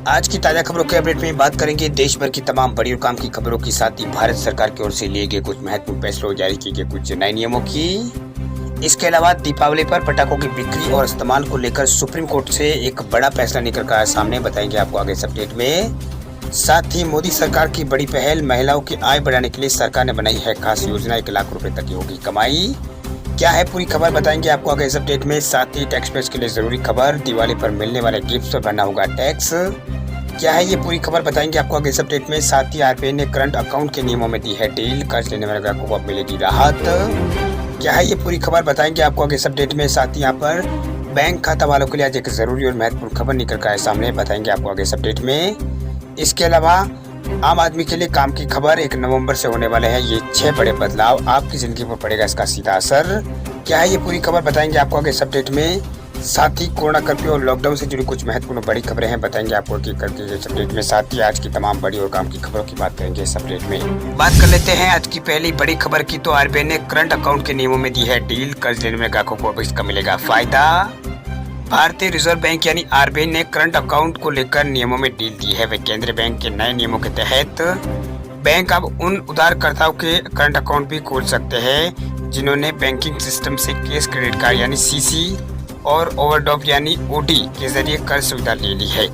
आज की ताजा खबरों के अपडेट में बात करेंगे देश भर की तमाम बड़ी और काम की खबरों के साथ ही भारत सरकार की ओर से लिए गए कुछ महत्वपूर्ण फैसलों और जारी किए गए कुछ नए नियमों की। इसके अलावा दीपावली पर पटाखों की बिक्री और इस्तेमाल को लेकर सुप्रीम कोर्ट से एक बड़ा फैसला निकल कर सामने, बताएंगे आपको आगे इस अपडेट में। साथ ही मोदी सरकार की बड़ी पहल, महिलाओं की आय बढ़ाने के लिए सरकार ने बनाई है खास योजना, 1 लाख रुपए तक की होगी कमाई। क्या है पूरी खबर, बताएंगे आपको आगे इस अपडेट में। साथ ही टैक्स पेज के लिए जरूरी खबर, दिवाली पर मिलने वाले गिफ्ट पर भरना होगा टैक्स। क्या है ये पूरी खबर, बताएंगे आपको आगे इस अपडेट में। साथ ही आरबीआई ने करंट अकाउंट के नियमों में दी है ढील, कर्ज लेने वाले ग्राहकों को अब मिलेगी राहत। क्या है ये पूरी खबर, बताएंगे आपको आगे इस अपडेट में। साथ ही यहाँ पर बैंक खाता वालों के लिए आज एक जरूरी और महत्वपूर्ण खबर निकल कर आए सामने, बताएंगे आपको आगे इस अपडेट में। इसके अलावा आम आदमी के लिए काम की खबर, 1 नवंबर से होने वाले हैं ये 6 बड़े बदलाव, आपकी जिंदगी पर पड़ेगा इसका सीधा असर। क्या है ये पूरी खबर, बताएंगे आपको आगे इस अपडेट में। साथ ही कोरोना कर्फ्यू और लॉकडाउन से जुड़ी कुछ महत्वपूर्ण बड़ी खबरें हैं, बताएंगे आपको करके इस अपडेट में। साथ ही आज की तमाम बड़ी और काम की खबरों की बात करेंगे इस अपडेट में। बात कर लेते हैं आज की पहली बड़ी खबर की, तो आरबीआई ने करंट अकाउंट के नियमों में दी है ढील, कर्ज लेने में ग्राहकों को अब इसका मिलेगा फायदा। भारतीय रिजर्व बैंक यानी आरबीआई ने करंट अकाउंट को लेकर नियमों में ढील दी है। वे केंद्रीय बैंक के नए नियमों के तहत बैंक अब उन उधारकर्ताओं के करंट अकाउंट भी खोल सकते हैं जिन्होंने बैंकिंग सिस्टम से कैश क्रेडिट कार्ड यानी सीसी और ओवरड्राफ्ट यानी ओडी के जरिए कर्ज सुविधा ले ली है।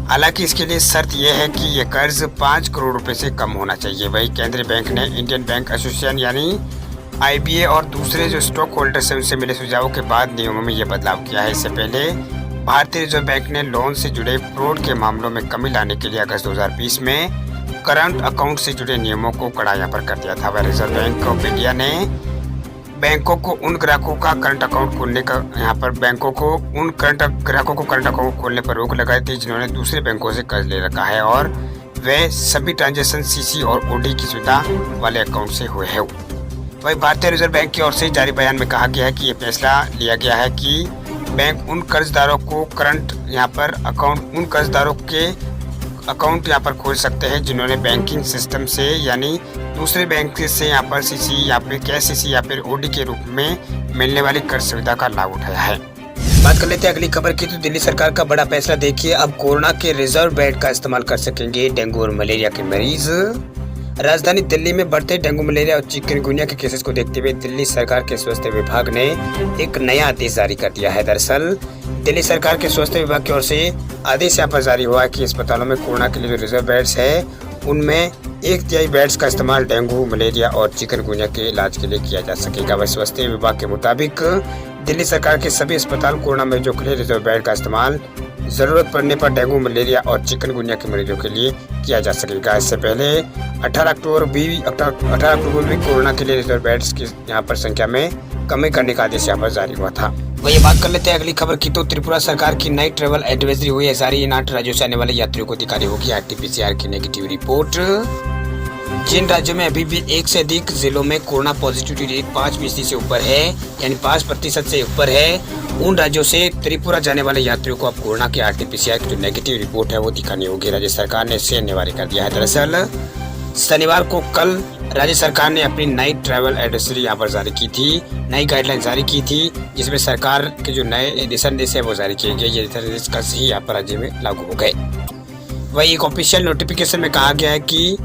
हालांकि इसके लिए शर्त यह है कि ये कर्ज 5 करोड़ रुपए से कम होना चाहिए। वही केंद्रीय बैंक ने इंडियन बैंक एसोसिएशन यानी आईबीए और दूसरे जो स्टॉक होल्डर्स हैं उनसे मिले सुझावों के बाद नियमों में ये बदलाव किया है। इससे पहले भारतीय रिजर्व बैंक ने लोन से जुड़े फ्रॉड के मामलों में कमी लाने के लिए अगस्त 2020 में करंट अकाउंट से जुड़े नियमों को कड़ा यहाँ पर कर दिया था। वह रिजर्व बैंक ऑफ इंडिया ने बैंकों को उन ग्राहकों का करंट अकाउंट खोलने का बैंकों को उन ग्राहकों को करंट अकाउंट खोलने पर रोक लगाई थी जिन्होंने दूसरे बैंकों से कर्ज ले रखा है और वे सभी ट्रांजैक्शन सीसी और ओडी की सुविधा वाले अकाउंट से हुए हैं। वही भारतीय रिजर्व बैंक की ओर से जारी बयान में कहा गया है कि ये फैसला लिया गया है कि बैंक उन कर्जदारों को उन कर्जदारों के अकाउंट यहाँ पर खोल सकते हैं जिन्होंने बैंकिंग सिस्टम से यानी दूसरे बैंक से यहाँ पर सीसी या फिर कैश सीसी या फिर ओडी के रूप में मिलने वाली कर्ज सुविधा का लाभ उठाया है। बात कर लेते हैं अगली खबर की, तो दिल्ली सरकार का बड़ा फैसला देखिए, अब कोरोना के रिजर्व बेड का इस्तेमाल कर सकेंगे डेंगू और मलेरिया के मरीज। राजधानी दिल्ली में बढ़ते डेंगू, मलेरिया और चिकनगुनिया के केसेस को देखते हुए दिल्ली सरकार के स्वास्थ्य विभाग ने एक नया आदेश जारी कर दिया है। दरअसल दिल्ली सरकार के स्वास्थ्य विभाग की ओर से आदेश यहाँ पर जारी हुआ है कि अस्पतालों में कोरोना के लिए जो रिजर्व बेड्स है उनमें 1/3 बेड्स का इस्तेमाल डेंगू, मलेरिया और चिकनगुनिया के इलाज के लिए किया जा सकेगा। वह स्वास्थ्य विभाग के मुताबिक दिल्ली सरकार के सभी अस्पताल कोरोना मरीजों के लिए रिजर्व बेड का इस्तेमाल जरूरत पड़ने पर डेंगू, मलेरिया और चिकनगुनिया के मरीजों के लिए किया जा सकेगा। इससे पहले 18 अक्टूबर भी कोरोना के लिए रिजर्व बेड्स की यहाँ पर संख्या में कमी करने का आदेश यहाँ पर जारी हुआ था। वही बात कर लेते हैं अगली खबर की, तो त्रिपुरा सरकार की नई ट्रैवल एडवाइजरी हुई है जारी। इन 8 राज्यों से आने वाले यात्रियों को दिखानी होगी आरटी-पीसीआर की नेगेटिव रिपोर्ट। जिन राज्यों में अभी भी 1 से अधिक जिलों में कोरोना पॉजिटिविटी रेट 5% से ऊपर है यानी 5% से ऊपर है, उन राज्यों से त्रिपुरा जाने वाले यात्रियों को अब कोरोना के आरटी-पीसीआर की जो नेगेटिव रिपोर्ट है वो दिखानी होगी। राज्य सरकार ने इसे अनिवार्य कर दिया है। दरअसल शनिवार को कल राज्य सरकार ने अपनी नई ट्रैवल एडवाइजरी यहाँ पर जारी की थी, नई गाइडलाइन जारी की थी, जिसमें सरकार के जो नए दिशा निर्देश है वो जारी किए गए। ये दिशा निर्देश कल से ही यहाँ पर राज्य में लागू हो गए। वही एक ऑफिशियल नोटिफिकेशन में कहा गया है कि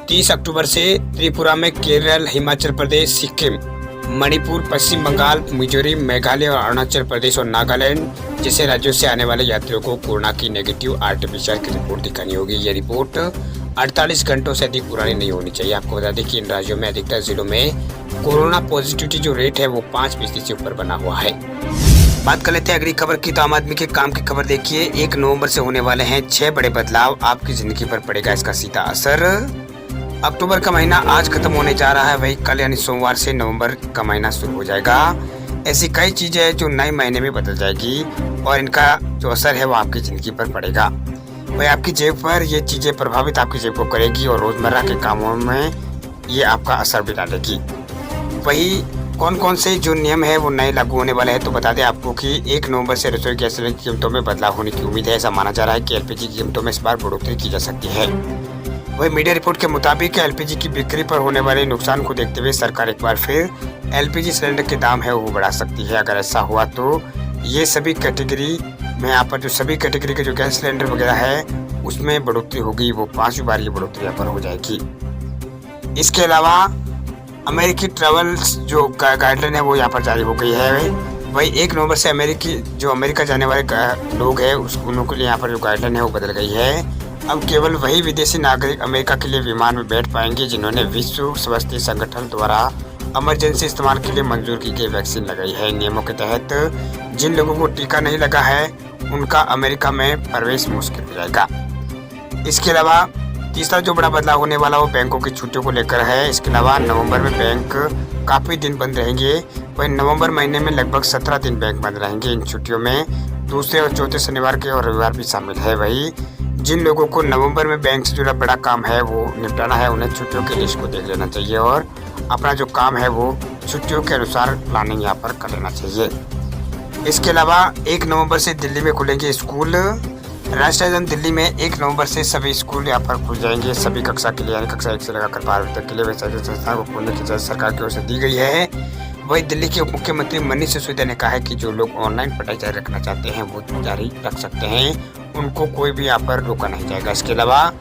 30 अक्टूबर से त्रिपुरा में केरल, हिमाचल प्रदेश, सिक्किम, मणिपुर, पश्चिम बंगाल, मिजोरम, मेघालय और अरुणाचल प्रदेश और नागालैंड जैसे राज्यों से आने वाले यात्रियों को कोरोना की नेगेटिव आरटी-पीसीआर की रिपोर्ट दिखानी होगी। ये रिपोर्ट 48 घंटों से अधिक पुरानी नहीं होनी चाहिए। आपको बता दें कि इन राज्यों में अधिकतर जिलों में कोरोना पॉजिटिविटी जो रेट है वो 5% से ऊपर बना हुआ है। बात कर लेते हैं अगली खबर की, तो आम आदमी के काम की खबर देखिए, 1 नवंबर से होने वाले हैं 6 बड़े बदलाव, आपकी जिंदगी पर पड़ेगा इसका सीधा असर। अक्टूबर का महीना आज खत्म होने जा रहा है, वही कल यानी सोमवार से नवंबर का महीना शुरू हो जाएगा। ऐसी कई चीजें हैं जो नए महीने में बदल जाएगी और इनका जो असर है वो आपकी जिंदगी पर पड़ेगा। वही आपकी जेब पर ये चीजें प्रभावित आपकी जेब को करेगी और रोजमर्रा के कामों में ये आपका असर भी डालेगी। वही कौन कौन से जो नियम है वो नए लागू होने वाले हैं, तो बता दें आपको कि 1 नवंबर से रसोई गैस सिलेंडर की कीमतों में बदलाव होने की उम्मीद है। ऐसा माना जा रहा है कि एलपीजी की कीमतों में इस बार बढ़ोतरी की जा सकती है। वही मीडिया रिपोर्ट के मुताबिक एलपीजी की बिक्री पर होने वाले नुकसान को देखते हुए सरकार एक बार फिर एलपीजी सिलेंडर के दाम है वो बढ़ा सकती है। अगर ऐसा हुआ तो ये सभी कैटेगरी में यहाँ पर जो सभी कैटेगरी के जो गैस सिलेंडर वगैरह है उसमें बढ़ोतरी होगी वो 5वीं बार ये बढ़ोतरी यहाँ पर हो जाएगी। इसके अलावा अमेरिकी ट्रेवल्स जो गाइडलाइन है वो यहाँ पर जारी हो गई है। वही 1 नवंबर से अमेरिका जाने वाले लोग हैं उन के लिए यहाँ पर जो गाइडलाइन है वो बदल गई है। अब केवल वही विदेशी नागरिक अमेरिका के लिए विमान में बैठ पाएंगे जिन्होंने विश्व स्वास्थ्य संगठन द्वारा इमरजेंसी इस्तेमाल के लिए मंजूर की गई वैक्सीन लगाई है। नियमों के तहत जिन लोगों को टीका नहीं लगा है उनका अमेरिका में प्रवेश मुश्किल हो जाएगा। इसके अलावा तीसरा जो बड़ा बदलाव होने वाला वो बैंकों की छुट्टियों को लेकर है। इसके अलावा नवंबर में बैंक काफ़ी दिन बंद रहेंगे। वही नवंबर महीने में लगभग 17 दिन बैंक बंद रहेंगे। इन छुट्टियों में दूसरे और चौथे शनिवार के और रविवार भी शामिल है। वही जिन लोगों को नवंबर में बैंक से जुड़ा बड़ा काम है वो निपटाना है उन्हें छुट्टियों की लिस्ट को देख लेना चाहिए और अपना जो काम है वो छुट्टियों के अनुसार प्लानिंग यहाँ पर कर लेना चाहिए। इसके अलावा 1 नवंबर से दिल्ली में खुलेंगे स्कूल। राष्ट्रीय राजधानी दिल्ली में 1 नवंबर से सभी स्कूल यहाँ पर खुल जाएंगे। सभी कक्षा के लिए यानी कक्षा 1 से लगाकर 12वीं तक के लिए वैसे संस्थान को खोलने की इजाजत सरकार की ओर से दी गई है। वही दिल्ली के उप मुख्यमंत्री मनीष सिसोदिया ने कहा है कि जो लोग ऑनलाइन पढ़ाई जारी रखना चाहते हैं वो जारी रख सकते हैं, उनको कोई भी यहाँ पर रोका नहीं जाएगा। इसके अलावा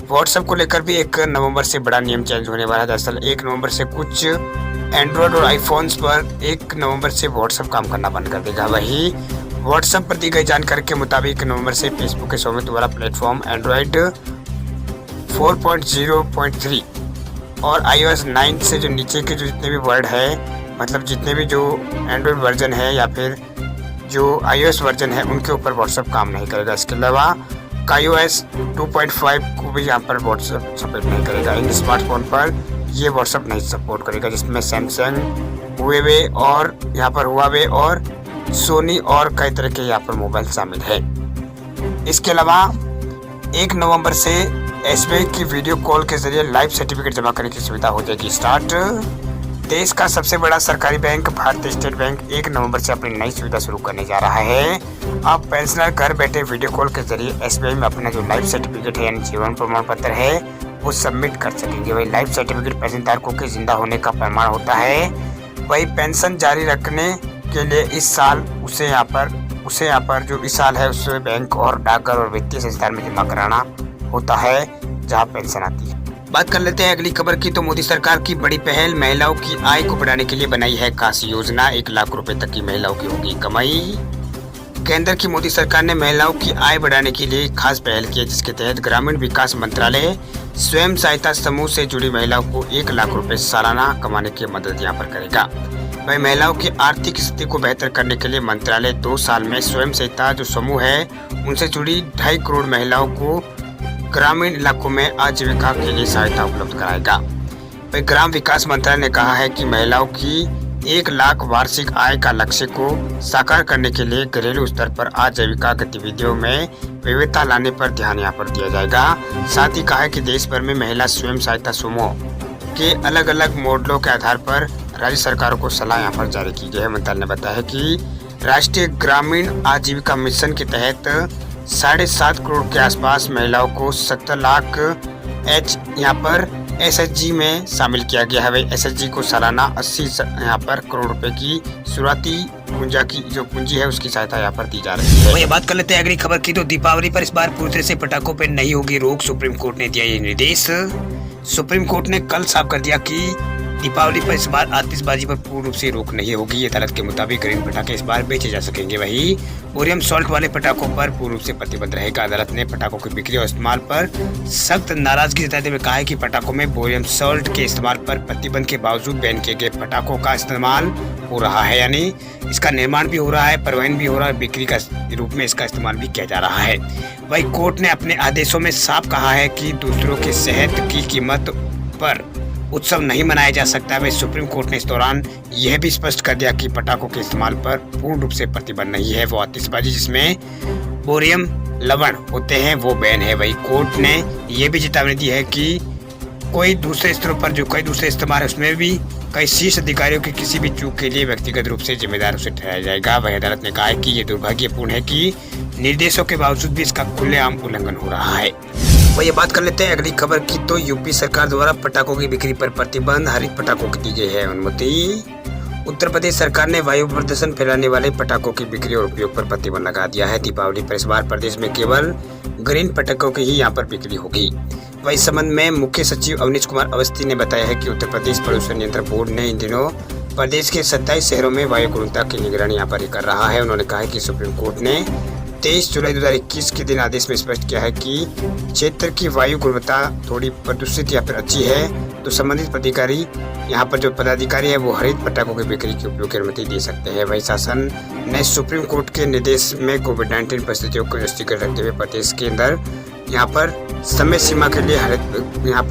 व्हाट्सएप को लेकर भी 1 नवंबर से बड़ा नियम चेंज होने वाला है। दरअसल 1 नवंबर से कुछ एंड्रॉयड और आईफोन्स पर 1 नवंबर से व्हाट्सएप काम करना बंद कर देगा। वही व्हाट्सएप पर दी गई जानकारी के मुताबिक 1 नवंबर से फेसबुक के स्वामित्व वाला प्लेटफॉर्म एंड्रॉयड 4.0.3 और iOS 9 से जो नीचे के जो जितने भी वर्ड है मतलब जितने भी जो एंड्रॉयड वर्जन है या फिर जो iOS वर्जन है उनके ऊपर व्हाट्सएप काम नहीं करेगा। इसके अलावा iOS 2.5 को भी यहाँ पर व्हाट्सएप सपोर्ट नहीं करेगा। इन स्मार्टफोन पर ये व्हाट्सएप नहीं सपोर्ट करेगा जिसमें सैमसंग, हुएवे और यहाँ पर हुआवे और सोनी और कई तरह के यहाँ पर मोबाइल शामिल है। इसके अलावा 1 नवंबर से एसबीआई की वीडियो कॉल के जरिए लाइव सर्टिफिकेट जमा करने की सुविधा हो जाएगी स्टार्ट। देश का सबसे बड़ा सरकारी बैंक भारतीय स्टेट बैंक 1 नवंबर से अपनी नई सुविधा शुरू करने जा रहा है। अब पेंशनर घर बैठे वीडियो कॉल के जरिए एसबीआई में अपना जो लाइफ सर्टिफिकेट है यानी जीवन प्रमाण पत्र है वो सबमिट कर सकेंगे। वही लाइफ सर्टिफिकेट पेंशन धारकों के जिंदा होने का प्रमाण होता है। वही पेंशन जारी रखने के लिए इस साल उसे यहाँ पर जो इस साल है उसे बैंक और डाकघर और वित्तीय संस्थान में जमा कराना होता है जहाँ पेंशन आती है। बात कर लेते हैं अगली खबर की। तो मोदी सरकार की बड़ी पहल, महिलाओं की आय को बढ़ाने के लिए बनाई है खास योजना। 1 लाख रुपए तक की महिलाओं की होगी कमाई। केंद्र की मोदी सरकार ने महिलाओं की आय बढ़ाने के लिए खास पहल की है जिसके तहत ग्रामीण विकास मंत्रालय स्वयं सहायता समूह से जुड़ी महिलाओं को 1 लाख रुपए सालाना कमाने की मदद यहाँ पर करेगा। वही महिलाओं की आर्थिक स्थिति को बेहतर करने के लिए मंत्रालय 2 साल में स्वयं सहायता जो समूह है उनसे जुड़ी 2.5 करोड़ महिलाओं को ग्रामीण इलाकों में आजीविका के लिए सहायता उपलब्ध कराएगा। वही ग्राम विकास मंत्रालय ने कहा है कि महिलाओं की 1 लाख वार्षिक आय का लक्ष्य को साकार करने के लिए घरेलू स्तर पर आजीविका गतिविधियों में विविधता लाने पर ध्यान यहाँ पर दिया जाएगा। साथ ही कहा है कि देश भर में महिला स्वयं सहायता समूह के अलग अलग मॉडलों के आधार पर राज्य सरकारों को सलाह यहाँ पर जारी की गई है। मंत्रालय ने बताया कि राष्ट्रीय ग्रामीण आजीविका मिशन के तहत 7.5 करोड़ के आसपास महिलाओं को 70 लाख यहाँ पर एसएचजी में शामिल किया गया है। एसएचजी को सालाना 80 यहाँ पर करोड़ रुपए की शुरुआती पूंजी है उसकी सहायता यहाँ पर दी जा रही है। ये बात कर लेते हैं अगली खबर की। तो दीपावली पर इस बार पूरी तरह से पटाखों पर नहीं होगी रोक, सुप्रीम कोर्ट ने दिया ये निर्देश। सुप्रीम कोर्ट ने कल साफ कर दिया कि दीपावली पर इस बार आतिशबाजी पर पूर्ण रूप से रोक नहीं होगी। अदालत के मुताबिक ग्रीन पटाखे इस बार बेचे जा सकेंगे। वही बोरियम सॉल्ट वाले पटाखों पर पूर्ण रूप से प्रतिबंध रहेगा। अदालत ने पटाखों की बिक्री और इस्तेमाल पर सख्त नाराजगी जताते हुए कहा है कि पटाखों में बोरियम सॉल्ट के इस्तेमाल पर प्रतिबंध के बावजूद बैन किए गए पटाखों का इस्तेमाल हो रहा है, यानी इसका निर्माण भी हो रहा है, परिवहन भी हो रहा है, बिक्री का रूप में इसका इस्तेमाल भी किया जा रहा है। वही कोर्ट ने अपने आदेशों में साफ कहा है कि दूसरों के सेहत की कीमत पर उत्सव नहीं मनाया जा सकता। वही सुप्रीम कोर्ट ने इस दौरान यह भी स्पष्ट कर दिया कि पटाखों के इस्तेमाल पर पूर्ण रूप से प्रतिबंध नहीं है। वो आतिशबाजी जिसमें बोरियम लवण होते हैं वो बैन है। वही कोर्ट ने यह भी चेतावनी दी है कि कोई दूसरे स्तरों पर जो कई दूसरे इस्तेमाल है उसमें भी कई शीर्ष अधिकारियों की किसी भी चूक के लिए व्यक्तिगत रूप से जिम्मेदार उसे ठहराया जाएगा। वही अदालत ने कहा है कि ये दुर्भाग्यपूर्ण है कि निर्देशों के बावजूद भी इसका खुलेआम उल्लंघन हो रहा है। वही बात कर लेते हैं अगली खबर की। तो यूपी सरकार द्वारा पटाखों की बिक्री पर प्रतिबंध, हरित पटाखों की दी गई है अनुमति। उत्तर प्रदेश सरकार ने वायु प्रदूषण फैलाने वाले पटाखों की बिक्री और उपयोग पर प्रतिबंध लगा दिया है। दीपावली पर इस बार प्रदेश में केवल ग्रीन पटाखों की ही यहां पर बिक्री होगी। वही इस संबंध में मुख्य सचिव अवनीश कुमार अवस्थी ने बताया है कि उत्तर प्रदेश प्रदूषण नियंत्रण बोर्ड ने इन दिनों प्रदेश के 27 शहरों में वायु गुणवत्ता की निगरानी यहाँ पर कर रहा है। उन्होंने कहा है कि सुप्रीम कोर्ट ने 23 जुलाई 2021 के दिन आदेश में स्पष्ट किया है कि क्षेत्र की वायु गुणवत्ता थोड़ी प्रदूषित या फिर अच्छी है तो संबंधित अधिकारी यहाँ पर जो पदाधिकारी है वो हरित पटाखों की बिक्री के उपयोग की अनुमति दे सकते हैं। वही शासन ने सुप्रीम कोर्ट के निर्देश में कोविड-19 परिस्थितियों को दृष्टिगत रखते हुए प्रदेश के अंदर यहाँ पर समय सीमा के लिए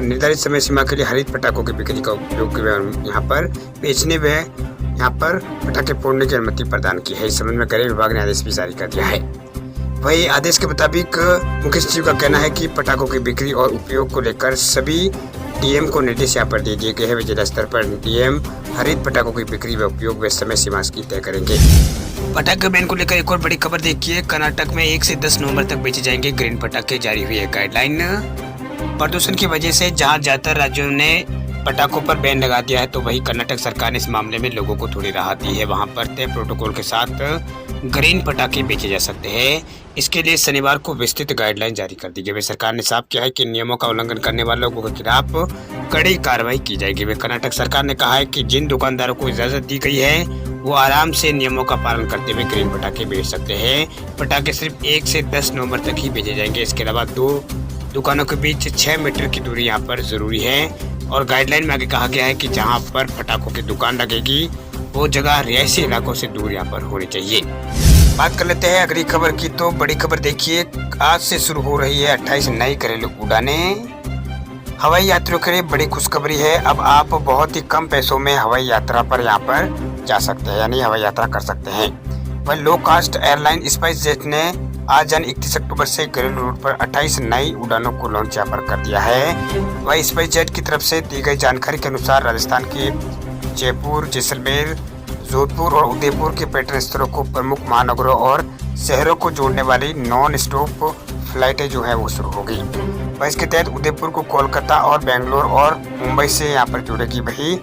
निर्धारित समय सीमा के लिए हरित पटाखों की बिक्री का उपयोग यहाँ पर बेचने व यहाँ पर पटाखे फोड़ने की अनुमति प्रदान की है। इस संबंध में गृह विभाग ने आदेश भी जारी कर दिया है। वही आदेश के मुताबिक मुख्य सचिव का कहना है कि पटाखों की बिक्री और उपयोग को लेकर सभी डीएम को निर्देश यहाँ पर दे दिए गए हैं। जिला स्तर पर डीएम हरित पटाखों की बिक्री व उपयोग व समय सीमा की तय करेंगे। पटाखे बैन को लेकर एक और बड़ी खबर देखिए। कर्नाटक में 1 से 10 नवंबर तक बेचे जाएंगे ग्रीन पटाखे, जारी हुई है गाइडलाइन। प्रदूषण की वजह से जहां ज्यादातर राज्यों ने पटाखों पर बैन लगा दिया है तो वही कर्नाटक सरकार ने इस मामले में लोगों को थोड़ी राहत दी है। वहां पर तय प्रोटोकॉल के साथ ग्रीन पटाखे बेचे जा सकते हैं। इसके लिए शनिवार को विस्तृत गाइडलाइन जारी कर दी गई। सरकार ने साफ किया है कि नियमों का उल्लंघन करने वाले लोगों के खिलाफ कड़ी कार्रवाई की जाएगी। वे कर्नाटक सरकार ने कहा है कि जिन दुकानदारों को इजाजत दी गई है वो आराम से नियमों का पालन करते हुए ग्रीन पटाखे बेच सकते हैं। पटाखे सिर्फ 1 से 10 नवंबर तक ही बेचे जाएंगे। इसके अलावा 2 दुकानों के बीच 6 मीटर की दूरी यहाँ पर जरूरी है। और गाइडलाइन में आगे कहा गया है कि जहाँ पर पटाखों की दुकान लगेगी वो जगह रिहायशी इलाकों से दूर यहाँ पर होनी चाहिए। बात कर लेते हैं अगली खबर की। तो बड़ी खबर देखिए, आज से शुरू हो रही है 28 नई घरेलू उड़ानें। हवाई यात्रियों के लिए बड़ी खुशखबरी है। अब आप बहुत ही कम पैसों में हवाई यात्रा पर यहाँ पर जा सकते हैं, यानी हवाई यात्रा कर सकते हैं। वह लो कास्ट एयरलाइन स्पाइस जेट ने आज यानी 31 अक्टूबर से घरेलू रूट पर 28 नई उड़ानों को लॉन्च यहाँ पर कर दिया है। वह स्पाइस जेट की तरफ से दी गई जानकारी के अनुसार राजस्थान के जयपुर, जैसलमेर, जोधपुर और उदयपुर के पर्यटन स्थलों को प्रमुख महानगरों और शहरों को जोड़ने वाली नॉन स्टॉप फ्लाइटें जो है वो शुरू होगी। वह इसके तहत उदयपुर को कोलकाता और बेंगलोर और मुंबई से यहाँ पर जुड़ेगी। वही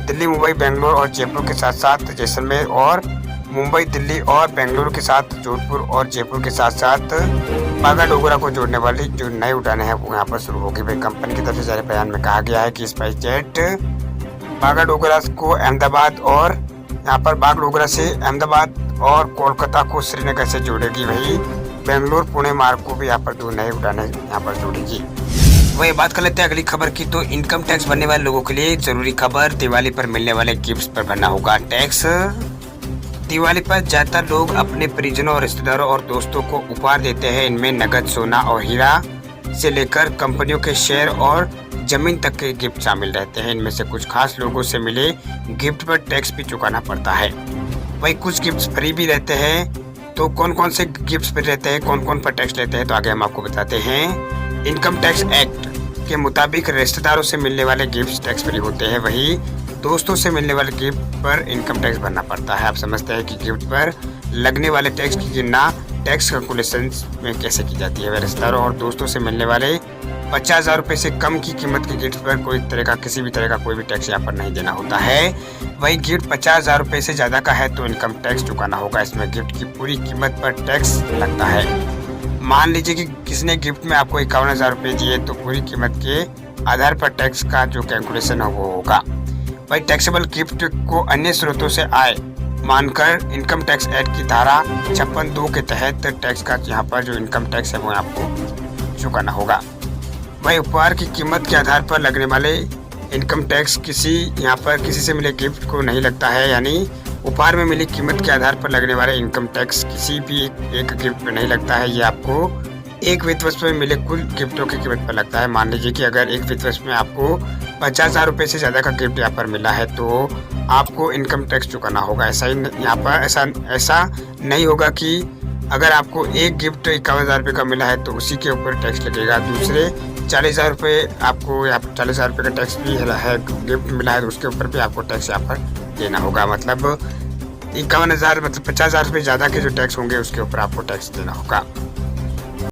दिल्ली, मुंबई, बेंगलोर और जयपुर के साथ साथ जैसलमेर और मुंबई, दिल्ली और बेंगलुरु के साथ जोधपुर और जयपुर के साथ साथ बागा डोगरा को जोड़ने वाली जो नई उड़ानें हैं वो यहाँ पर शुरू होगी। वही कंपनी की तरफ से जारी बयान में कहा गया है कि स्पाइस जेट बागा डोगरा को अहमदाबाद और यहाँ पर बाग डोगरा से अहमदाबाद और कोलकाता को श्रीनगर से जोड़ेगी। वही बेंगलुरु पुणे मार्ग को भी यहाँ पर 2 नई उड़ानें यहाँ पर जोड़ेगी। वही बात कर लेते हैं अगली खबर की। तो इनकम टैक्स भरने वाले लोगों के लिए जरूरी खबर, दिवाली पर मिलने वाले गिफ्ट्स पर भरना होगा टैक्स। दिवाली पर ज्यादातर लोग अपने परिजनों और रिश्तेदारों और दोस्तों को उपहार देते हैं। इनमें नगद, सोना और हीरा से लेकर कंपनियों के शेयर और जमीन तक के गिफ्ट शामिल रहते हैं। इनमें से कुछ खास लोगों से मिले गिफ्ट पर टैक्स भी चुकाना पड़ता है। वही कुछ गिफ्ट्स फ्री भी रहते हैं। तो कौन कौन से गिफ्ट्स फ्री रहते हैं, कौन कौन पर टैक्स लेते हैं, तो आगे हम आपको बताते हैं। इनकम टैक्स एक्ट के मुताबिक रिश्तेदारों से मिलने वाले गिफ्ट टैक्स फ्री होते हैं। वही दोस्तों से मिलने वाले गिफ्ट पर इनकम टैक्स भरना पड़ता है। आप समझते हैं कि गिफ्ट पर लगने वाले टैक्स की गणना टैक्स कैलकुलेशन में कैसे की जाती है। वह रिश्तेदारों और दोस्तों से मिलने वाले 50,000 रुपये से कम की कीमत के गिफ्ट पर किसी भी तरह का कोई भी टैक्स यहाँ पर नहीं देना होता है। वही गिफ्ट 50,000 रुपये से ज़्यादा का है तो इनकम टैक्स चुकाना होगा। इसमें गिफ्ट की पूरी कीमत पर टैक्स लगता है। मान लीजिए कि किसने गिफ्ट में आपको 51,000 रुपये दिए तो पूरी कीमत के आधार पर टैक्स का जो कैलकुलेशन है वो होगा। वही टैक्सेबल गिफ्ट को अन्य स्रोतों से आय मानकर इनकम टैक्स एक्ट की धारा 56(2) के तहत टैक्स का यहाँ पर जो इनकम टैक्स है वो आपको चुकाना होगा। वही उपहार की कीमत के आधार पर लगने वाले इनकम टैक्स किसी से मिले गिफ्ट को नहीं लगता है। यानी उपहार में मिली कीमत के आधार पर लगने वाले इनकम टैक्स किसी भी एक गिफ्ट पर नहीं लगता है। ये आपको एक वित्त वर्ष में मिले कुल गिफ्टों की कीमत पर लगता है। मान लीजिए कि अगर एक वित्त वर्ष में आपको 50,000 रुपये से ज़्यादा का गिफ्ट यहाँ पर मिला है तो आपको इनकम टैक्स चुकाना होगा। ऐसा ही यहाँ पर ऐसा नहीं होगा कि अगर आपको एक गिफ्ट 51,000 रुपये का मिला है तो उसी के ऊपर टैक्स लगेगा। दूसरे 40,000 रुपये आपको यहाँ पर 40,000 रुपये का टैक्स भी है, गिफ्ट मिला है तो उसके ऊपर भी आपको टैक्स यहाँ पर देना होगा। मतलब 51,000 मतलब 50,000 रुपये ज़्यादा के जो टैक्स होंगे उसके ऊपर आपको टैक्स देना होगा।